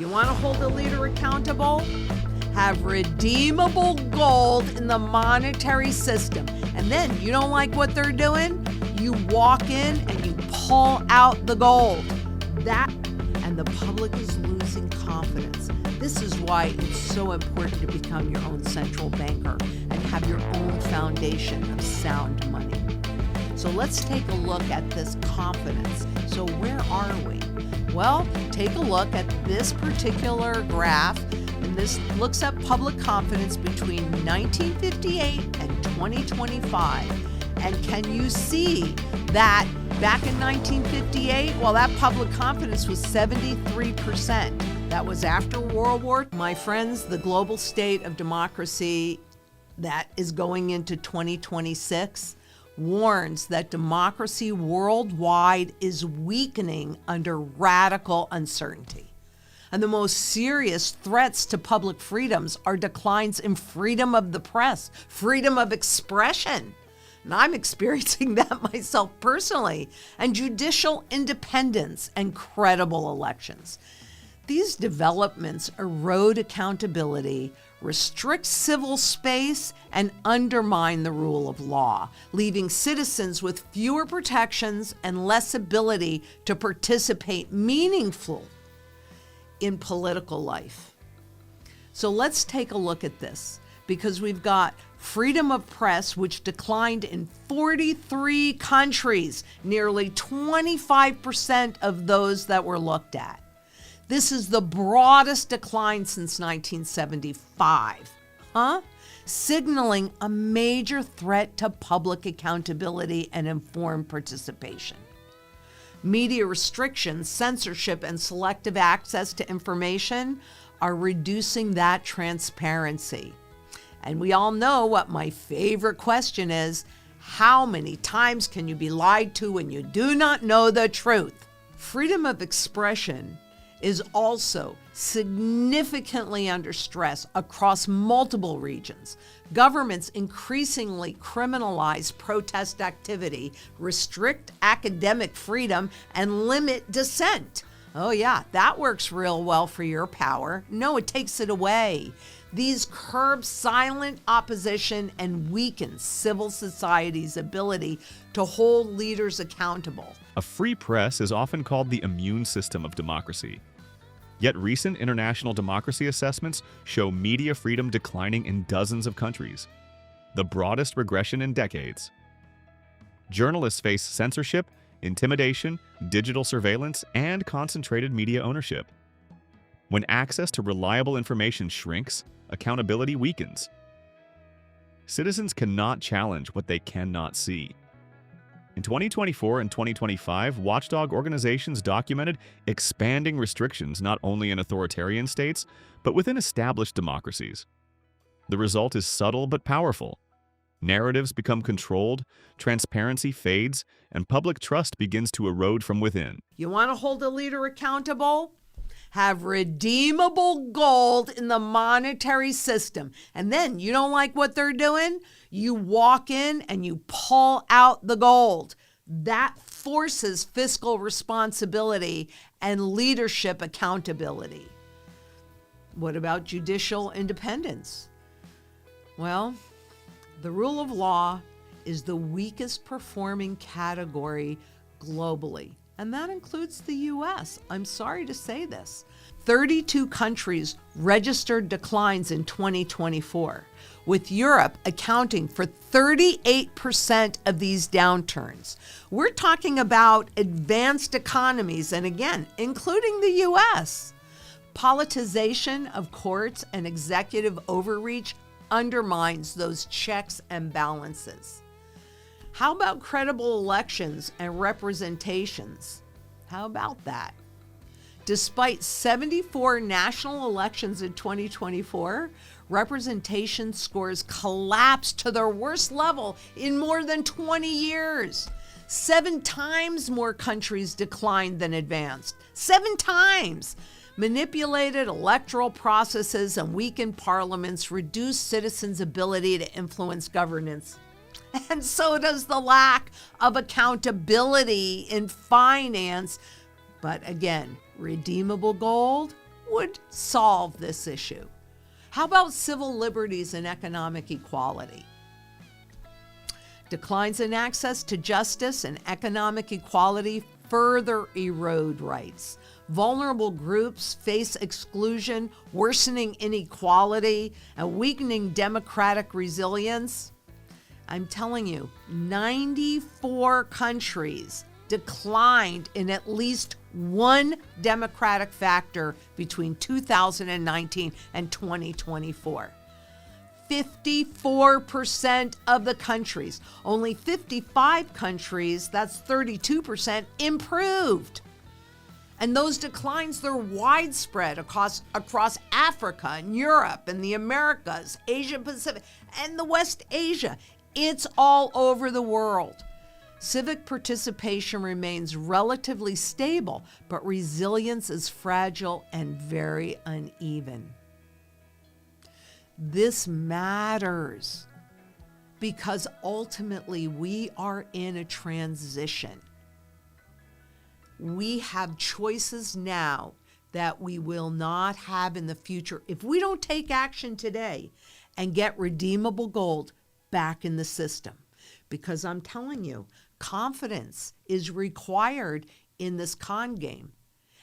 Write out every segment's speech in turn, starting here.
You want to hold a leader accountable? Have redeemable gold in the monetary system. And then you don't like what they're doing? You walk in and you pull out the gold. And the public is losing confidence. This is why it's so important to become your own central banker and have your own foundation of sound money. So let's take a look at this confidence. So where are we? Well, take a look at this particular graph, and this looks at public confidence between 1958 and 2025. And can you see that back in 1958, well, that public confidence was 73%. That was after World War. My friends, the global state of democracy that is going into 2026 warns that democracy worldwide is weakening under radical uncertainty. And the most serious threats to public freedoms are declines in freedom of the press, freedom of expression. And I'm experiencing that myself personally, and judicial independence and credible elections. These developments erode accountability, restrict civil space, and undermine the rule of law, leaving citizens with fewer protections and less ability to participate meaningfully in political life. So let's take a look at this, because we've got freedom of press, which declined in 43 countries, nearly 25% of those that were looked at. This is the broadest decline since 1975, signaling a major threat to public accountability and informed participation. Media restrictions, censorship, and selective access to information are reducing that transparency. And we all know what my favorite question is: how many times can you be lied to when you do not know the truth? Freedom of expression is also significantly under stress across multiple regions. Governments increasingly criminalize protest activity, restrict academic freedom, and limit dissent. Oh yeah, that works real well for your power. No, it takes it away. These curb silent opposition and weaken civil society's ability to hold leaders accountable. A free press is often called the immune system of democracy. Yet recent international democracy assessments show media freedom declining in dozens of countries, the broadest regression in decades. Journalists face censorship, intimidation, digital surveillance, and concentrated media ownership. When access to reliable information shrinks, accountability weakens. Citizens cannot challenge what they cannot see. In 2024 and 2025, watchdog organizations documented expanding restrictions not only in authoritarian states, but within established democracies. The result is subtle but powerful. Narratives become controlled, transparency fades, and public trust begins to erode from within. You want to hold a leader accountable? Have redeemable gold in the monetary system. And then you don't like what they're doing? You walk in and you pull out the gold. That forces fiscal responsibility and leadership accountability. What about judicial independence? Well, the rule of law is the weakest performing category globally. And that includes the U.S. I'm sorry to say this. 32 countries registered declines in 2024, with Europe accounting for 38% of these downturns. We're talking about advanced economies, and again, including the U.S. Politicization of courts and executive overreach undermines those checks and balances. How about credible elections and representations? How about that? Despite 74 national elections in 2024, representation scores collapsed to their worst level in more than 20 years. 7 times more countries declined than advanced. 7 times! Manipulated electoral processes and weakened parliaments reduce citizens' ability to influence governance. And so does the lack of accountability in finance. But again, redeemable gold? would solve this issue? How about civil liberties and economic equality? Declines in access to justice and economic equality further erode rights. Vulnerable groups face exclusion, worsening inequality, and weakening democratic resilience. I'm telling you, 94 countries declined in at least one democratic factor between 2019 and 2024. 54% of the countries, only 55 countries, that's 32%, improved. And those declines, they're widespread across Africa and Europe and the Americas, Asia Pacific, and the West Asia. It's all over the world. Civic participation remains relatively stable, but resilience is fragile and very uneven. This matters because ultimately we are in a transition. We have choices now that we will not have in the future if we don't take action today and get redeemable gold back in the system. Because I'm telling you, confidence is required in this con game,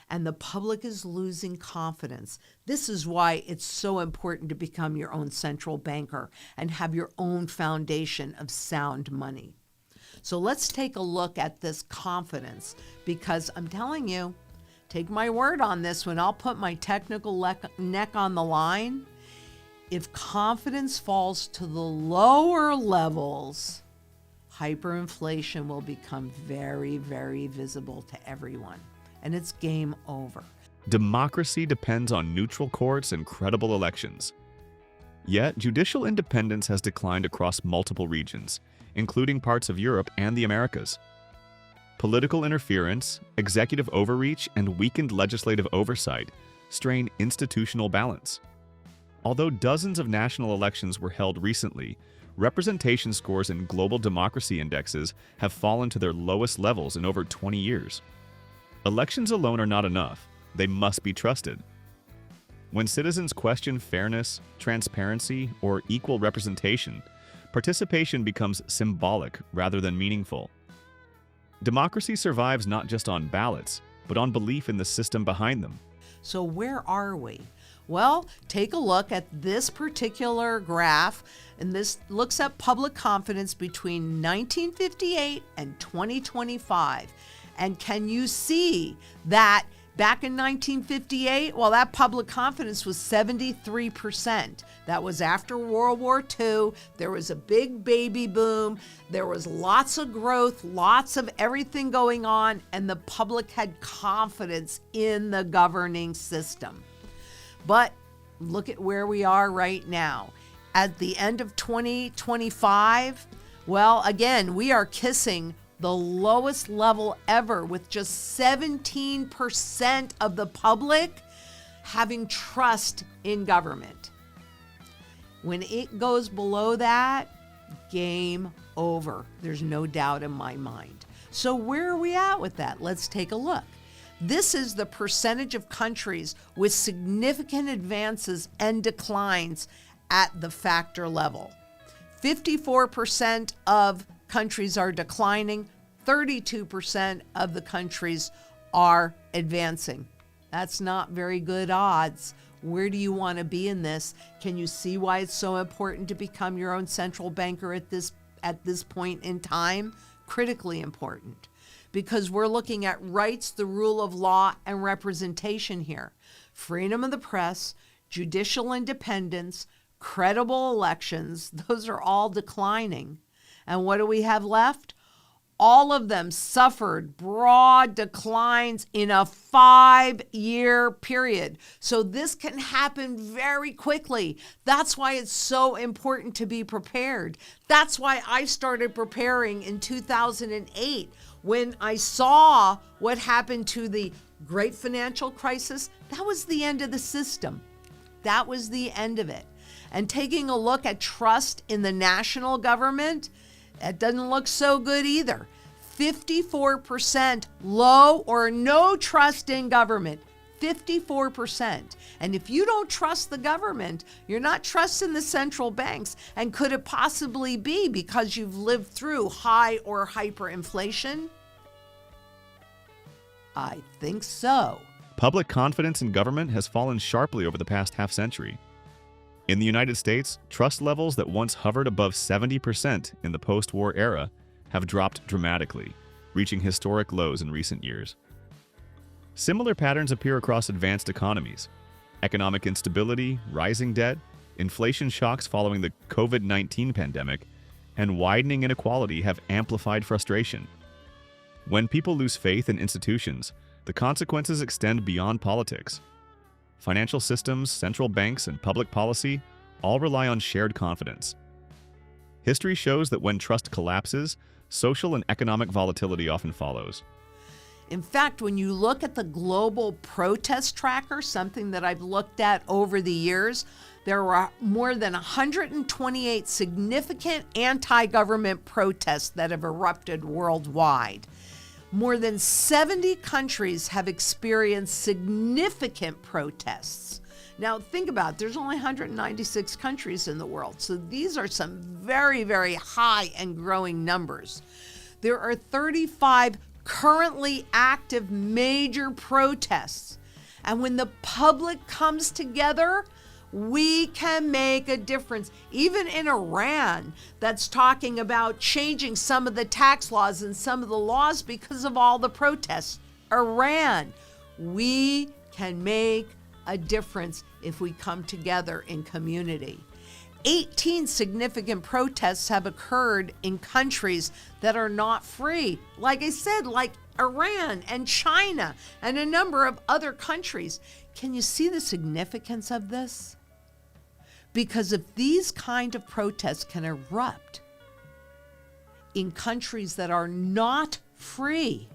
and the public is losing confidence. This is why it's so important to become your own central banker and have your own foundation of sound money. So let's take a look at this confidence, because I'm telling you, take my word on this one, I'll put my technical neck on the line. If confidence falls to the lower levels, hyperinflation will become very, very visible to everyone, and it's game over. Democracy depends on neutral courts and credible elections. Yet, judicial independence has declined across multiple regions, including parts of Europe and the Americas. Political interference, executive overreach, and weakened legislative oversight strain institutional balance. Although dozens of national elections were held recently, representation scores in global democracy indexes have fallen to their lowest levels in over 20 years. Elections alone are not enough. They must be trusted. When citizens question fairness, transparency, or equal representation, participation becomes symbolic rather than meaningful. Democracy survives not just on ballots, but on belief in the system behind them. So where are we? Well, take a look at this particular graph, and this looks at public confidence between 1958 and 2025. And can you see that back in 1958, well, that public confidence was 73%. That was after World War II. There was a big baby boom. There was lots of growth, lots of everything going on, and the public had confidence in the governing system. But look at where we are right now. At the end of 2025, well, again, we are kissing the lowest level ever, with just 17% of the public having trust in government. When it goes below that, game over. There's no doubt in my mind. So where are we at with that? Let's take a look. This is the percentage of countries with significant advances and declines at the factor level. 54% of countries are declining, 32% of the countries are advancing. That's not very good odds. Where do you want to be in this? Can you see why it's so important to become your own central banker at this point in time? Critically important, because we're looking at rights, the rule of law, and representation here. Freedom of the press, judicial independence, credible elections, those are all declining. And what do we have left? All of them suffered broad declines in a 5-year period. So this can happen very quickly. That's why it's so important to be prepared. That's why I started preparing in 2008 when I saw what happened to the great financial crisis. That was the end of the system. That was the end of it. And taking a look at trust in the national government, that doesn't look so good either. 54% low or no trust in government. 54%. And if you don't trust the government, you're not trusting the central banks. And could it possibly be because you've lived through high or hyperinflation? I think so. Public confidence in government has fallen sharply over the past half-century. In the United States, trust levels that once hovered above 70% in the post-war era have dropped dramatically, reaching historic lows in recent years. Similar patterns appear across advanced economies. Economic instability, rising debt, inflation shocks following the COVID-19 pandemic, and widening inequality have amplified frustration. When people lose faith in institutions, the consequences extend beyond politics. Financial systems, central banks, and public policy all rely on shared confidence. History shows that when trust collapses, social and economic volatility often follows. In fact, when you look at the global protest tracker, something that I've looked at over the years, there were more than 128 significant anti-government protests that have erupted worldwide. More than 70 countries have experienced significant protests. Now, think about it. There's only 196 countries in the world, so these are some very, very high and growing numbers. There are 35 currently active major protests, and when the public comes together, we can make a difference. Even in Iran, that's talking about changing some of the tax laws and some of the laws because of all the protests. Iran, we can make a difference if we come together in community. 18 significant protests have occurred in countries that are not free. Like I said, like Iran and China and a number of other countries. Can you see the significance of this? Because if these kind of protests can erupt in countries that are not free,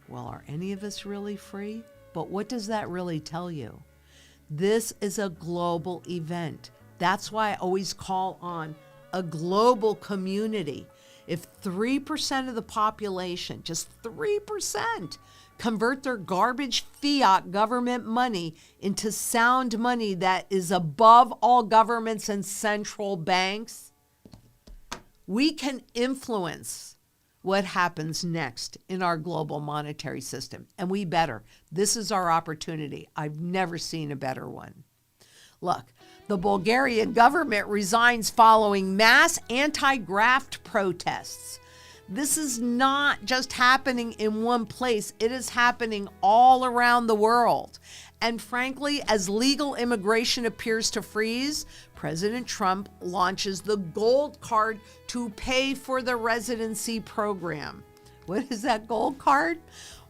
well, are any of us really free? But what does that really tell you? This is a global event. That's why I always call on a global community. If 3% of the population, just 3%, convert their garbage fiat government money into sound money that is above all governments and central banks, we can influence what happens next in our global monetary system. And we better. This is our opportunity. I've never seen a better one. Look, the Bulgarian government resigns following mass anti-graft protests. This is not just happening in one place. It is happening all around the world. And frankly, as legal immigration appears to freeze, President Trump launches the gold card to pay for the residency program. What is that gold card?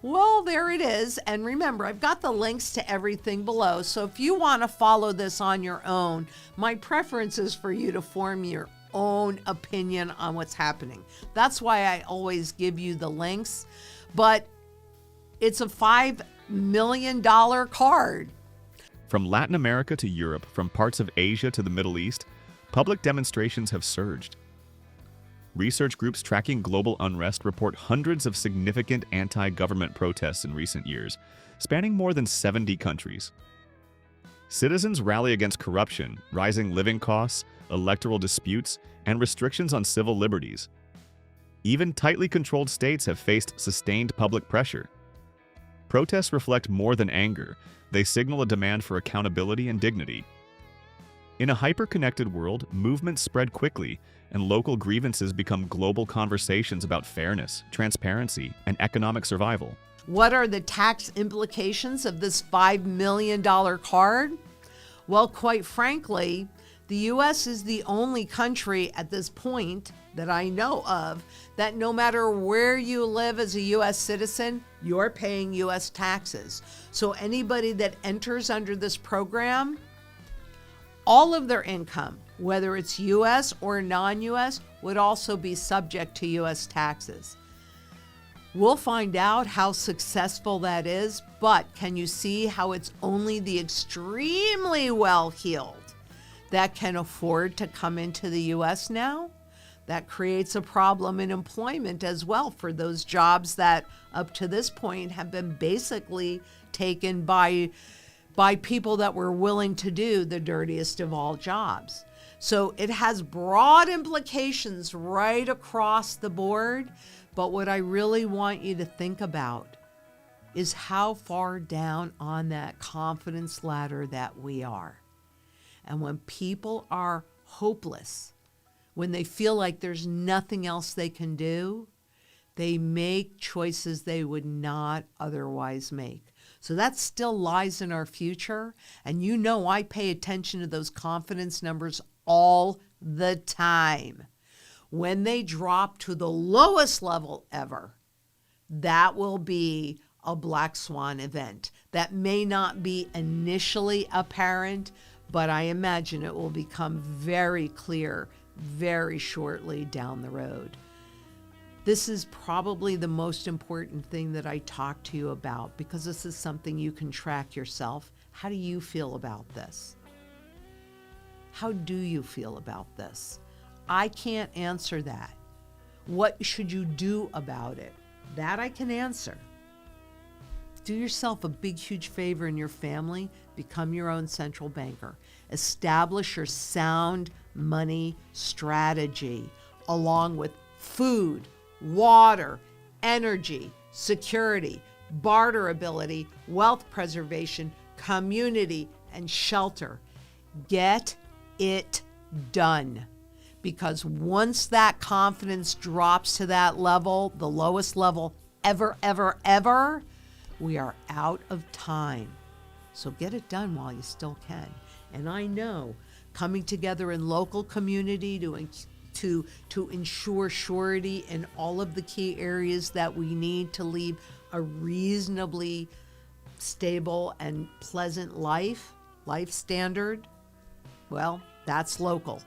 Well, there it is. And remember, I've got the links to everything below. So if you want to follow this on your own, my preference is for you to form your own opinion on what's happening. That's why I always give you the links. But it's a $5 million card. From Latin America to Europe, from parts of Asia to the Middle East, public demonstrations have surged. Research groups tracking global unrest report hundreds of significant anti-government protests in recent years, spanning more than 70 countries. Citizens rally against corruption, rising living costs, electoral disputes, and restrictions on civil liberties. Even tightly controlled states have faced sustained public pressure. Protests reflect more than anger. They signal a demand for accountability and dignity. In a hyper-connected world, movements spread quickly, and local grievances become global conversations about fairness, transparency, and economic survival. What are the tax implications of this $5 million card? Well, quite frankly, the U.S. is the only country at this point that I know of that no matter where you live as a U.S. citizen, you're paying U.S. taxes. So anybody that enters under this program, all of their income, whether it's U.S. or non-U.S., would also be subject to U.S. taxes. We'll find out how successful that is, but can you see how it's only the extremely well-heeled that can afford to come into the U.S. now? That creates a problem in employment as well for those jobs that up to this point have been basically taken by people that were willing to do the dirtiest of all jobs. So it has broad implications right across the board. But what I really want you to think about is how far down on that confidence ladder that we are. And when people are hopeless, when they feel like there's nothing else they can do, they make choices they would not otherwise make. So that still lies in our future. And you know I pay attention to those confidence numbers all the time. When they drop to the lowest level ever, that will be a black swan event. That may not be initially apparent, but I imagine it will become very clear very shortly down the road. This is probably the most important thing that I talk to you about because this is something you can track yourself. How do you feel about this? How do you feel about this? I can't answer that. What should you do about it? That I can answer. Do yourself a big, huge favor in your family. Become your own central banker. Establish your sound money strategy along with food, water, energy, security, barterability, wealth preservation, community, and shelter. Get it done. Because once that confidence drops to that level, the lowest level ever, we are out of time. So get it done while you still can. And I know coming together in local community to ensure surety in all of the key areas that we need to lead a reasonably stable and pleasant life standard, well, that's local.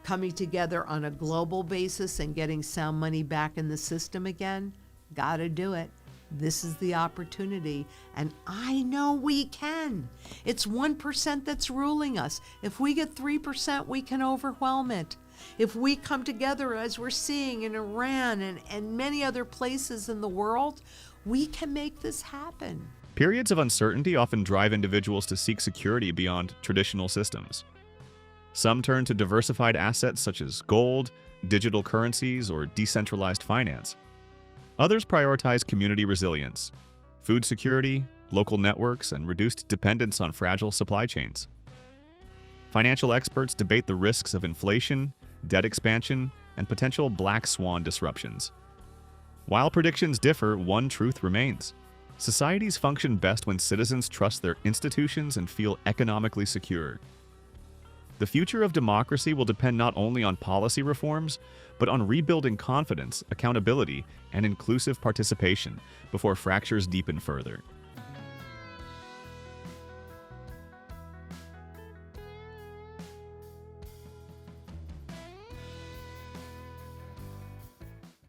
Coming together on a global basis and getting sound money back in the system again, gotta do it. This is the opportunity, and I know we can. It's 1% that's ruling us. If we get 3%, we can overwhelm it. If we come together as we're seeing in Iran and many other places in the world, we can make this happen. Periods of uncertainty often drive individuals to seek security beyond traditional systems. Some turn to diversified assets such as gold, digital currencies, or decentralized finance. Others prioritize community resilience, food security, local networks, and reduced dependence on fragile supply chains. Financial experts debate the risks of inflation, debt expansion, and potential black swan disruptions. While predictions differ, one truth remains. Societies function best when citizens trust their institutions and feel economically secure. The future of democracy will depend not only on policy reforms, but on rebuilding confidence, accountability, and inclusive participation before fractures deepen further.